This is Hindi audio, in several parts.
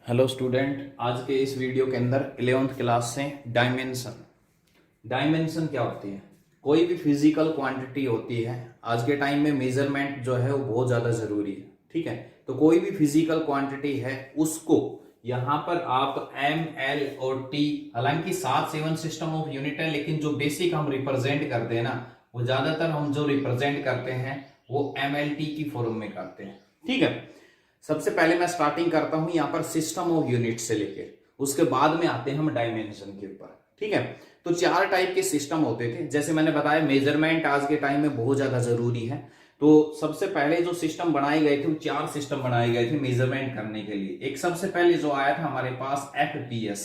हेलो स्टूडेंट, आज के इस वीडियो के अंदर 11th क्लास से डायमेंशन क्या होती है। कोई भी फिजिकल क्वांटिटी होती है, आज के टाइम में मेजरमेंट जो है वो बहुत ज्यादा जरूरी है। ठीक है, तो कोई भी फिजिकल क्वांटिटी है उसको यहां पर आप एम, एल और टी, हालांकि 7-7 सिस्टम ऑफ यूनिट है, लेकिन जो बेसिक हम रिप्रेजेंट करते हैं ना, वो ज्यादातर हम जो रिप्रेजेंट करते हैं वो एम एल टी की फॉर्म में करते हैं। ठीक है, सबसे पहले मैं स्टार्टिंग करता हूं यहां पर सिस्टम ऑफ यूनिट से लेके, उसके बाद में आते हैं हम डायमेंशन के ऊपर। ठीक है, तो 4 टाइप के सिस्टम होते थे। जैसे मैंने बताया, मेजरमेंट आज के टाइम में बहुत ज्यादा जरूरी है, तो सबसे पहले जो सिस्टम बनाए गए थे वो 4 सिस्टम बनाए गए थे मेजरमेंट करने के लिए। एक सबसे पहले जो आया था हमारे पास FPS,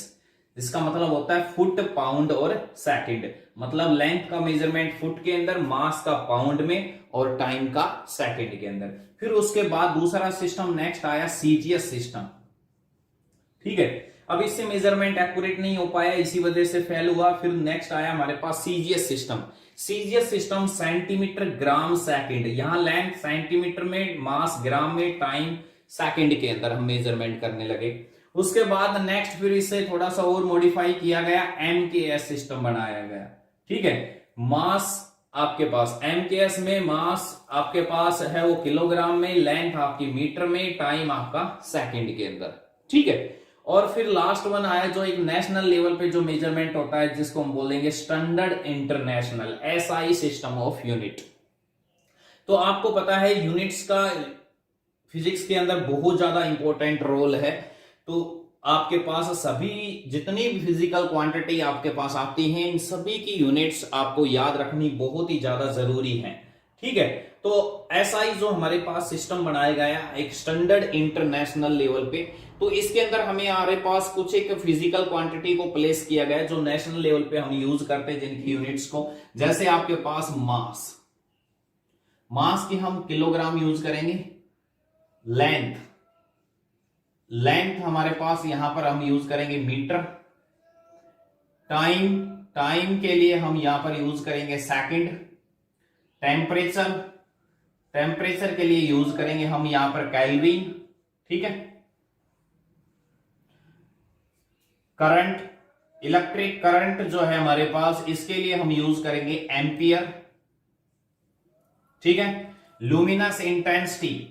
जिसका मतलब होता है फुट, पाउंड और सेकंड। मतलब लेंथ का मेजरमेंट फुट के अंदर, मास का पाउंड में और टाइम का सेकंड के अंदर। फिर उसके बाद दूसरा सिस्टम नेक्स्ट आया CGS सिस्टम। ठीक है, अब इससे मेजरमेंट एक्यूरेट नहीं हो पाया, इसी वजह से फेल हुआ। फिर नेक्स्ट आया हमारे पास CGS system. CGS system centimetre, gram, second. यहां लेंथ सेंटीमीटर में, मास ग्राम में, टाइम सेकंड के अंदर हम मेजरमेंट करने लगे। उसके बाद नेक्स्ट फिर इसे थोड़ा सा और मॉडिफाई किया गया, MKS सिस्टम बनाया गया। ठीक है, मास आपके पास MKS में मास आपके पास है वो किलोग्राम में, लेंथ आपकी मीटर में, टाइम आपका सेकंड के अंदर। ठीक है, और फिर लास्ट वन आया जो एक नेशनल लेवल पे जो मेजरमेंट होता है, जिसको हम बोलेंगे standard international, SI system of unit. तो आपको पता है यूनिट्स का फिजिक्स के अंदर बहुत ज्यादा इंपॉर्टेंट रोल है। तो आपके पास सभी जितनी भी फिजिकल क्वांटिटी आपके पास आती हैं, इन सभी की यूनिट्स आपको याद रखनी बहुत ही ज्यादा जरूरी है। ठीक है, तो SI जो हमारे पास सिस्टम बनाया गया एक स्टैंडर्ड इंटरनेशनल लेवल पे, तो इसके अंदर हमें हमारे पास कुछ एक फिजिकल क्वांटिटी को प्लेस किया गया जो नेशनल लेवल पे हम यूज करते हैं जिनकी यूनिट्स को। जैसे आपके पास मास की हम किलोग्राम यूज करेंगे। लेंथ हमारे पास यहां पर हम यूज करेंगे मीटर। टाइम के लिए हम यहां पर यूज करेंगे सेकंड। टेम्परेचर के लिए यूज करेंगे हम यहां पर केल्विन। ठीक है, करंट, इलेक्ट्रिक करंट जो है हमारे पास, इसके लिए हम यूज करेंगे एम्पियर। ठीक है, लुमिनस इंटेंसिटी,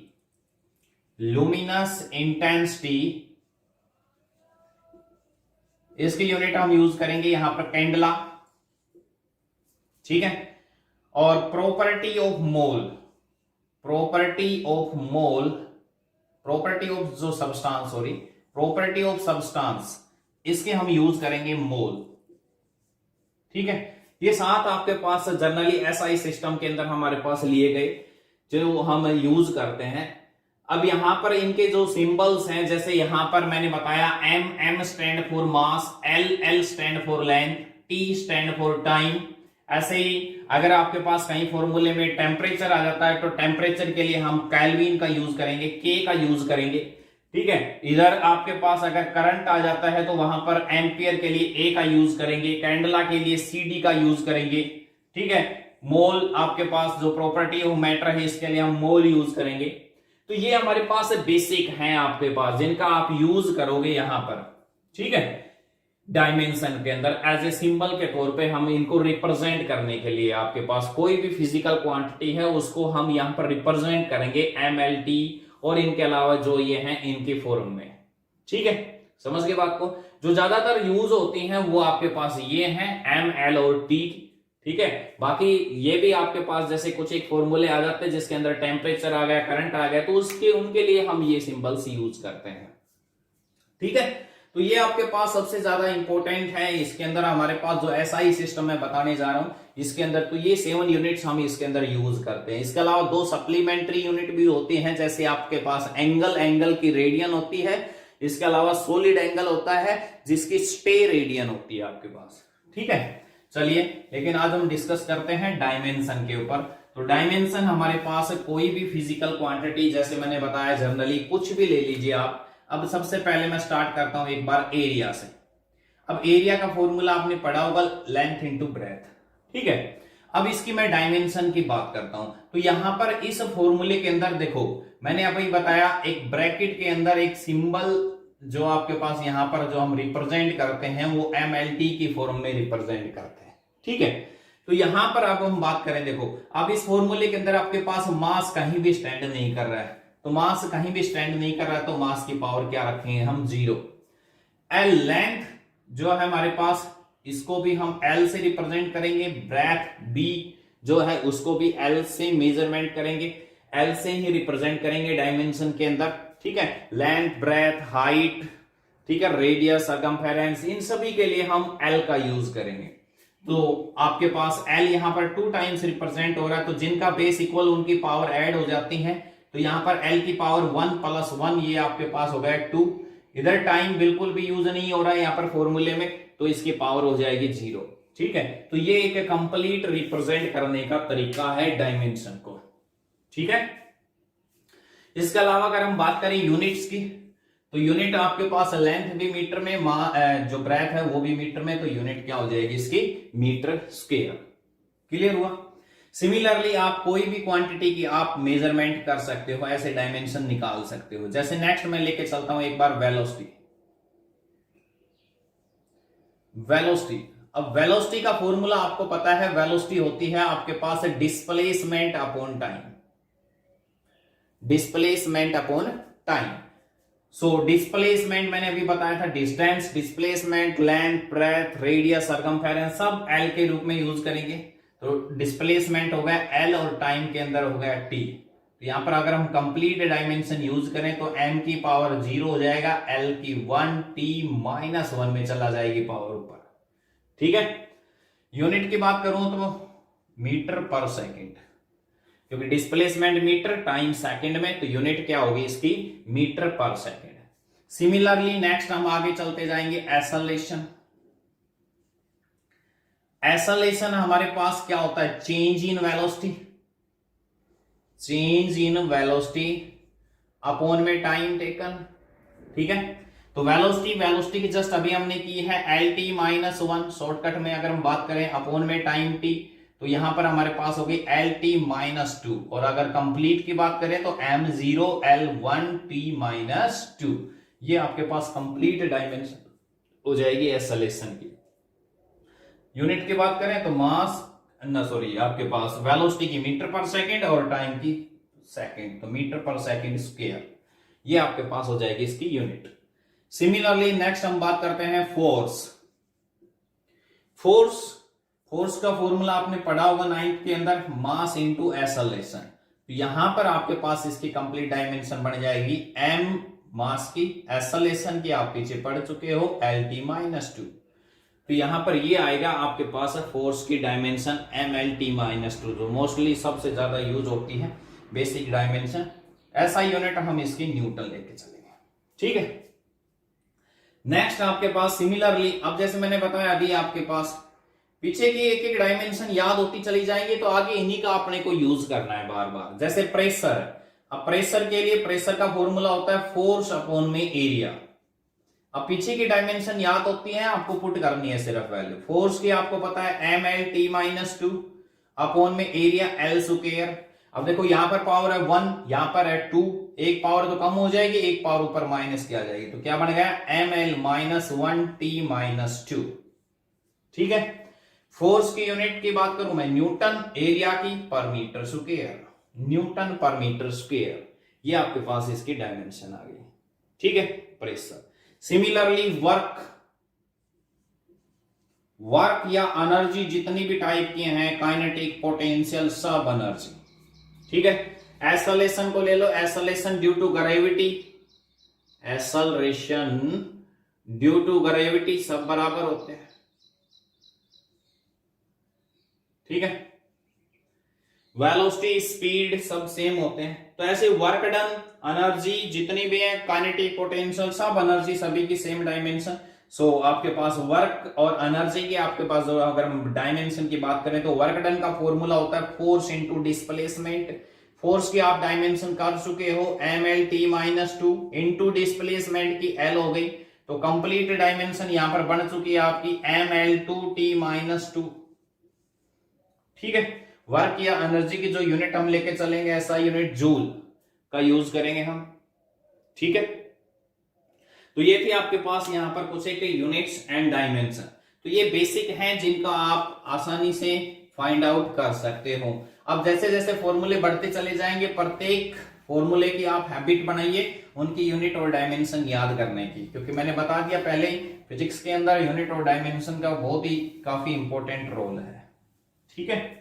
इसकी यूनिट हम यूज करेंगे यहां पर कैंडला। ठीक है, और प्रॉपर्टी ऑफ सब्सटेंस, इसके हम यूज करेंगे मोल। ठीक है, ये 7 आपके पास जनरली SI सिस्टम के अंदर हमारे पास लिए गए जो हम यूज करते हैं। अब यहां पर इनके जो सिंबल्स हैं, जैसे यहां पर मैंने बताया M stand for mass, L stand for length, T stand for time. ऐसे ही अगर आपके पास कहीं फॉर्मूले में टेम्परेचर आ जाता है तो टेम्परेचर के लिए हम केल्विन का यूज करेंगे, K का यूज करेंगे। ठीक है, इधर आपके पास अगर करंट आ जाता है तो वहां पर एम्पियर के लिए A का यूज करेंगे, कैंडला के लिए CD का यूज करेंगे। ठीक है, मोल आपके पास जो प्रॉपर्टी ऑफ मैटर है, इसके लिए हम मोल यूज करेंगे। तो ये हमारे पास बेसिक हैं आपके पास, जिनका आप यूज करोगे यहां पर। ठीक है, डायमेंशन के अंदर एज ए सिंबल के तौर पे हम इनको रिप्रेजेंट करने के लिए, आपके पास कोई भी फिजिकल क्वांटिटी है उसको हम यहां पर रिप्रेजेंट करेंगे MLT, और इनके अलावा जो ये हैं इनके फॉर्म में। ठीक है, समझ गए बात को। जो ज्यादातर यूज होती हैं वो आपके पास ये हैं M, L और T। ठीक है, बाकी ये भी आपके पास जैसे कुछ एक फॉर्मूले आ जाते हैं जिसके अंदर टेम्परेचर आ गया, करंट आ गया, तो उसके उनके लिए हम ये सिंबल्स यूज करते हैं। ठीक है, तो ये आपके पास सबसे ज्यादा इंपॉर्टेंट है। इसके अंदर हमारे पास जो SI सिस्टम मैं बताने जा रहा हूं, इसके अंदर तो ये 7 यूनिट्स हम इसके अंदर यूज करते हैं। इसके अलावा 2 सप्लीमेंट्री यूनिट भी होती हैं, जैसे आपके पास एंगल की रेडियन होती है। इसके अलावा सॉलिड एंगल होता है जिसकी स्टे रेडियन होती है आपके पास। ठीक है, चलिए, लेकिन आज हम डिस्कस करते हैं डायमेंशन के ऊपर। तो डायमेंशन हमारे पास कोई भी फिजिकल क्वांटिटी, जैसे मैंने बताया जनरली कुछ भी ले लीजिए आप। अब सबसे पहले मैं स्टार्ट करता हूं एक बार एरिया से। अब एरिया का फॉर्मूला आपने पढ़ा होगा, लेंथ इंटू ब्रेथ। ठीक है, अब इसकी मैं डायमेंशन की बात करता हूं, तो यहां पर इस फॉर्मूले के अंदर देखो, मैंने अभी बताया एक ब्रैकेट के अंदर एक सिंबल जो आपके पास यहां पर जो हम रिप्रेजेंट करते हैं वो mLT की फॉर्म में रिप्रेजेंट करते हैं, ठीक है। तो यहां पर अब हम बात करें, देखो अब इस फॉर्मूले के अंदर आपके पास मास कहीं भी स्टैंड नहीं कर रहा है, तो मास कहीं भी स्टैंड नहीं कर रहा है, तो मास की पावर क्या रखेंगे हम 0। एल लेंथ जो है हमारे पास, इसको भी हम एल से रिप्रेजेंट करेंगे, ब्रेथ बी जो है उसको भी एल से मेजरमेंट करेंगे, एल से ही रिप्रेजेंट करेंगे डायमेंशन के अंदर, ठीक है। लेंथ, ब्रेथ, हाइट, ठीक है, रेडियस, सर्कमफेरेंस, इन सभी के लिए हम एल का यूज करेंगे। तो आपके पास एल यहां पर 2 टाइम्स रिप्रेजेंट हो रहा है, तो जिनका बेस इक्वल उनकी पावर ऐड हो जाती है, तो यहां पर एल की पावर 1 + 1 ये आपके पास हो गया 2। इधर टाइम बिल्कुल भी यूज नहीं हो रहा है यहां पर फॉर्मूले में, तो इसकी पावर हो जाएगी 0, ठीक है। तो ये एक कंप्लीट रिप्रेजेंट करने का तरीका है डायमेंशन को, ठीक है। इसके अलावा अगर हम बात करें यूनिट्स की, तो यूनिट आपके पास लेंथ भी मीटर में, जो ब्रेथ है वो भी मीटर में, तो यूनिट क्या हो जाएगी इसकी मीटर स्क्वायर। क्लियर हुआ। सिमिलरली आप कोई भी क्वांटिटी की आप मेजरमेंट कर सकते हो, ऐसे डायमेंशन निकाल सकते हो। जैसे नेक्स्ट मैं लेके चलता हूं एक बार वेलोसिटी। वेलोसिटी, अब वेलोसिटी का फॉर्मूला आपको पता है, वेलोसिटी होती है आपके पास displacement upon time, displacement upon time. So displacement मैंने अभी बताया था, distance, displacement, length, breadth, radius, circumference सब एल के रूप में यूज करेंगे। तो डिस्प्लेसमेंट हो गया एल और टाइम के अंदर हो गया टी। तो यहां पर अगर हम कंप्लीट डायमेंशन यूज करें तो एम की पावर 0 हो जाएगा, एल की 1, टी -1 में चला जाएगी पावर ऊपर, ठीक है। यूनिट की बात करूं तो मीटर पर सेकेंड, क्योंकि डिस्प्लेसमेंट मीटर, टाइम सेकंड में, तो यूनिट क्या होगी इसकी मीटर पर सेकंड। सिमिलरली नेक्स्ट हम आगे चलते जाएंगे, एक्सेलरेशन। एक्सेलरेशन हमारे पास क्या होता है, change in velocity, change in velocity upon में टाइम टेकन, ठीक है। तो वेलोसिटी, वेलोसिटी की जस्ट अभी हमने की है LT -1, शॉर्टकट में अगर हम बात करें अपॉन में टाइम t, तो यहां पर हमारे पास होगी LT -2, और अगर कंप्लीट की बात करें तो m0 L1 t -2। ये आपके पास कंप्लीट डायमेंशन हो जाएगी एक्सेलरेशन की। यूनिट की बात करें तो मास आपके पास वेलोसिटी की मीटर पर सेकंड और टाइम की सेकंड, तो मीटर पर सेकंड स्क्वायर, ये आपके पास हो जाएगी इसकी यूनिट। सिमिलरली नेक्स्ट हम बात करते हैं फोर्स। फोर्स, फोर्स का फॉर्मूला आपने पढ़ा होगा 9th के अंदर, मास इनटू एक्सेलरेशन। तो यहां पर आपके पास इसकी कंप्लीट डायमेंशन बन जाएगी m मास की, एक्सेलरेशन की आप पीछे पढ़ चुके हो LT -2। तो यहां पर ये आएगा आपके पास फोर्स की डायमेंशन mLT -2, जो मोस्टली सबसे ज्यादा यूज होती है बेसिक डायमेंशन। ऐसा यूनिट हम इसकी न्यूटन लेके चलेंगे, ठीक है। नेक्स्ट आपके पास सिमिलरली, अब जैसे मैंने बताया अभी आपके पास पीछे की एक एक डायमेंशन याद होती चली जाएंगी, तो आगे इन्हीं का अपने को यूज करना है बार बार। जैसे प्रेशर, अब प्रेशर के लिए प्रेशर का फॉर्मूला होता है फोर्स अपॉन में एरिया। अब पीछे की डायमेंशन याद होती है, आपको पुट करनी है सिर्फ वैल्यू। फोर्स की आपको पता है mLT -2 अपॉन में एरिया L स्क्वायर। अब देखो यहां पर पावर है 1, यहां पर है 2, एक पावर तो कम हो जाएगी, एक पावर ऊपर माइनस किया जाएगी, तो क्या बन गया mL -1 t -2, ठीक है। फोर्स की यूनिट की बात करूं मैं न्यूटन, एरिया की पर मीटर स्क्वायर, न्यूटन पर मीटर स्क्वायर, ये आपके पास इसकी डायमेंशन आ गई, ठीक है। प्रेशर, सिमिलरली वर्क, वर्क या एनर्जी जितनी भी टाइप की हैं, काइनेटिक, पोटेंशियल, सब एनर्जी, ठीक है। एक्सेलरेशन को ले लो, acceleration due to gravity, acceleration due to gravity सब बराबर होते हैं, ठीक है। वेलोसिटी, स्पीड सब सेम होते हैं। तो ऐसे वर्क डन, एनर्जी जितनी भी है, काइनेटिक, पोटेंशियल, सब एनर्जी सभी की सेम डायमेंशन। सो आपके पास वर्क और एनर्जी की आपके पास जो, अगर हम डायमेंशन की बात करें तो वर्क डन का फॉर्मूला होता है फोर्स इनटू डिस्प्लेसमेंट। फोर्स की आप डायमेंशन कर चुके हो mLT -2 इनटू डिस्प्लेसमेंट की L हो गई, तो कंप्लीट डायमेंशन यहां पर बन चुकी है आपकी mL2T -2, ठीक है। वर्क या एनर्जी की जो यूनिट हम लेके चलेंगे, ऐसा यूनिट जूल का यूज करेंगे हम, ठीक है। तो ये थी आपके पास यहाँ पर कुछ एक यूनिट्स एंड डायमेंशन। तो ये बेसिक हैं जिनका आप आसानी से फाइंड आउट कर सकते हो। अब जैसे जैसे फॉर्मूले बढ़ते चले जाएंगे, प्रत्येक फॉर्मूले की आप हैबिट बनाइए उनकी यूनिट और डायमेंशन याद करने की, क्योंकि मैंने बता दिया पहले ही फिजिक्स के अंदर यूनिट और डायमेंशन का बहुत ही काफी इंपॉर्टेंट रोल है। ठीक है,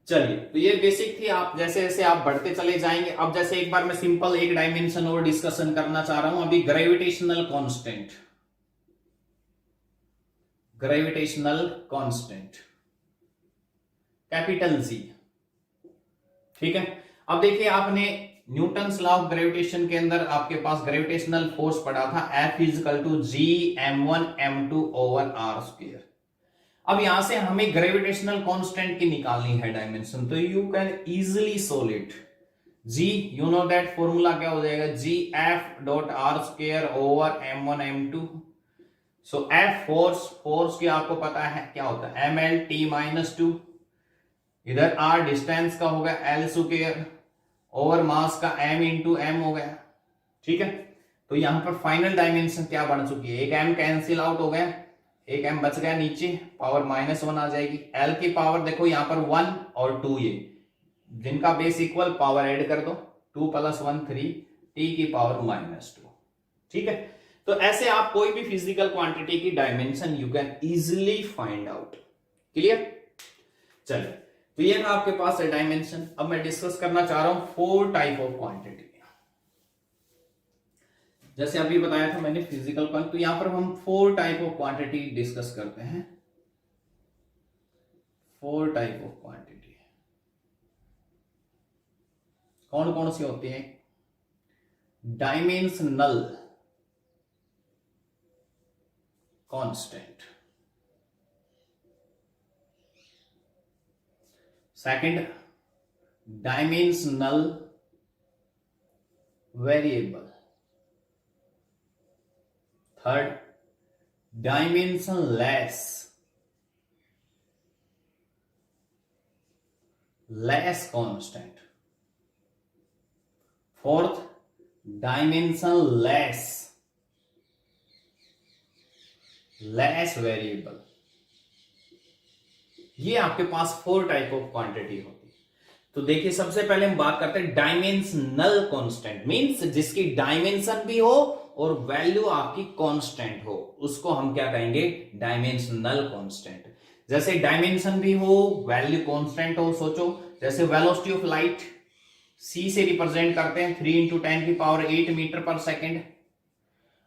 चलिए, तो ये बेसिक थी। आप जैसे जैसे आप बढ़ते चले जाएंगे, अब जैसे एक बार मैं सिंपल एक डायमेंशन और डिस्कशन करना चाह रहा हूं अभी, gravitational constant. Gravitational constant capital G. ठीक है, अब देखिए आपने न्यूटन्स लॉ ऑफ ग्रेविटेशन के अंदर आपके पास ग्रेविटेशनल फोर्स पढ़ा था, F is equal to G m1 m2 over r square. अब यहां से हमें ग्रेविटेशनल कांस्टेंट की निकालनी है डायमेंशन, तो you can easily solve it. G you know that formula क्या हो जाएगा, G F dot R square over m1 m2। So F force की आपको पता है क्या होता है, ml/t-2, इधर r डिस्टेंस का होगा l स्क्वायर ओवर मास का m इंटू m हो गया। ठीक है, तो यहां पर फाइनल डायमेंशन क्या बन चुकी है, एक m कैंसिल आउट हो गया, एक m बच गया नीचे, पावर -1 आ जाएगी। l की पावर देखो यहां पर 1 और 2, ये जिनका बेस इक्वल, पावर ऐड कर दो, 2 + 1 3, t की पावर -2। ठीक है, तो ऐसे आप कोई भी फिजिकल क्वांटिटी की dimension you can easily find out. Clear, चलिए, तो ये था आपके पास है डायमेंशन। अब मैं डिस्कस करना चाह रहा हूं 4 टाइप ऑफ क्वांटिटी। जैसे अभी बताया था मैंने फिजिकल क्वांटिटी, तो यहां पर हम 4 टाइप ऑफ क्वांटिटी डिस्कस करते हैं। 4 टाइप ऑफ क्वांटिटी कौन कौन सी होती है, dimensional constant, second dimensional variable, third dimensionless constant, fourth dimensionless variable. ये आपके पास 4 टाइप ऑफ क्वांटिटी होती है। तो देखिए सबसे पहले हम बात करते हैं डायमेंशनल कांस्टेंट, मींस जिसकी डायमेंशन भी हो और वैल्यू आपकी कांस्टेंट हो, उसको हम क्या कहेंगे, डायमेंशनल कांस्टेंट। जैसे डायमेंशन भी हो, वैल्यू कांस्टेंट हो, सोचो जैसे वेलोसिटी ऑफ लाइट c से रिप्रेजेंट करते हैं 3 × 10⁸ मीटर पर सेकेंड,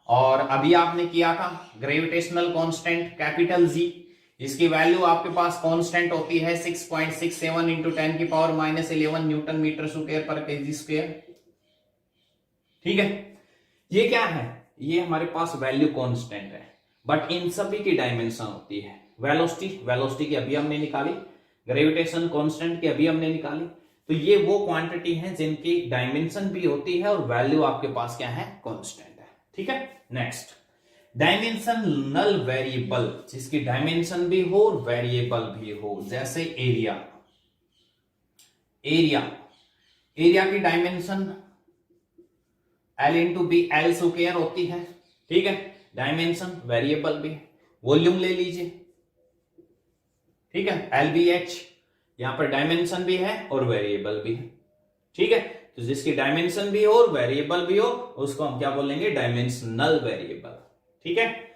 और अभी आपने किया था ग्रेविटेशनल कांस्टेंट कैपिटल जी, इसकी वैल्यू आपके पास कांस्टेंट होती है 6.67 × 10⁻11 न्यूटन मीटर स्क्वायर पर केजी स्क्वायर। ठीक है, ये क्या है, ये हमारे पास वैल्यू कांस्टेंट है, बट इन सभी की डायमेंशन होती है। वेलोसिटी की अभी हमने निकाली, ग्रेविटेशन कांस्टेंट की अभी हमने निकाली, तो ये वो क्वांटिटी है जिनकी डायमेंशन भी होती है और वैल्यू आपके पास क्या है, कांस्टेंट है। ठीक है, नेक्स्ट डायमेंशनल वेरिएबल, जिसकी डायमेंशन भी हो और वेरिएबल भी हो, जैसे एरिया की dimension L × B L square होती है। ठीक है, डायमेंशन वेरिएबल भी। वॉल्यूम ले लीजिए, ठीक है, LBH, यहां पर डायमेंशन भी है और वेरिएबल भी है। ठीक है, तो जिसकी डायमेंशन भी हो और वेरिएबल भी हो उसको हम क्या बोलेंगे, डायमेंशनल वेरिएबल। ठीक है,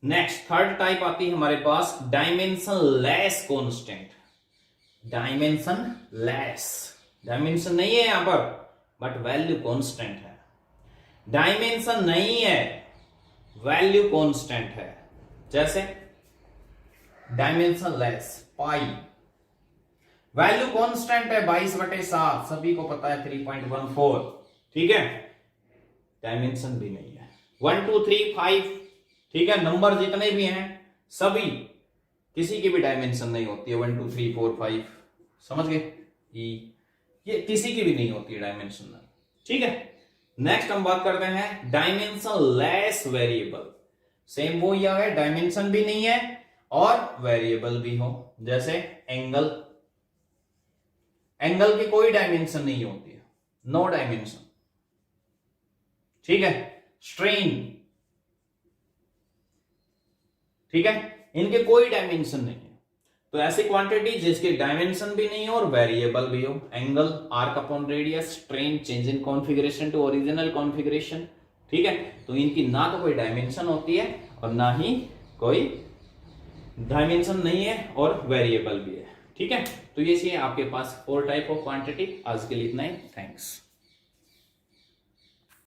नेक्स्ट थर्ड टाइप आती है हमारे पास डायमेंशनलेस कांस्टेंट। डायमेंशन नहीं है यहां पर, बट वैल्यू कांस्टेंट है। डायमेंशन नहीं है, वैल्यू कांस्टेंट है। जैसे डायमेंशनलेस पाई, वैल्यू कांस्टेंट है 22/7, सभी को पता है 3.14। ठीक है, डायमेंशन भी नहीं है। 1 2 3 5, ठीक है, नंबर जितने भी हैं सभी, किसी की भी डायमेंशन नहीं होती है 1 2 3 4 5, समझ गए, ये किसी की भी नहीं होती है डायमेंशन। ठीक है, नेक्स्ट हम बात करते हैं डायमेंशनलेस वेरिएबल। सेम वो ही है, डायमेंशन भी नहीं है और वेरिएबल भी हो। जैसे एंगल की कोई डायमेंशन नहीं होती है, नो डायमेंशन। ठीक है, स्ट्रेन ठीक है, इनके कोई डायमेंशन नहीं है। तो ऐसी क्वांटिटी जिसके डायमेंशन भी नहीं हो और वेरिएबल भी हो, angle, arc upon radius, strain, change in configuration to original configuration, ठीक है, तो इनकी ना तो कोई डायमेंशन होती है और ना ही कोई डायमेंशन नहीं है और वेरिएबल भी है, ठीक है। तो ये आपके पास 4 टाइप ऑफ क्वांटिटी। आज के लिए इतना ही, थैंक्स।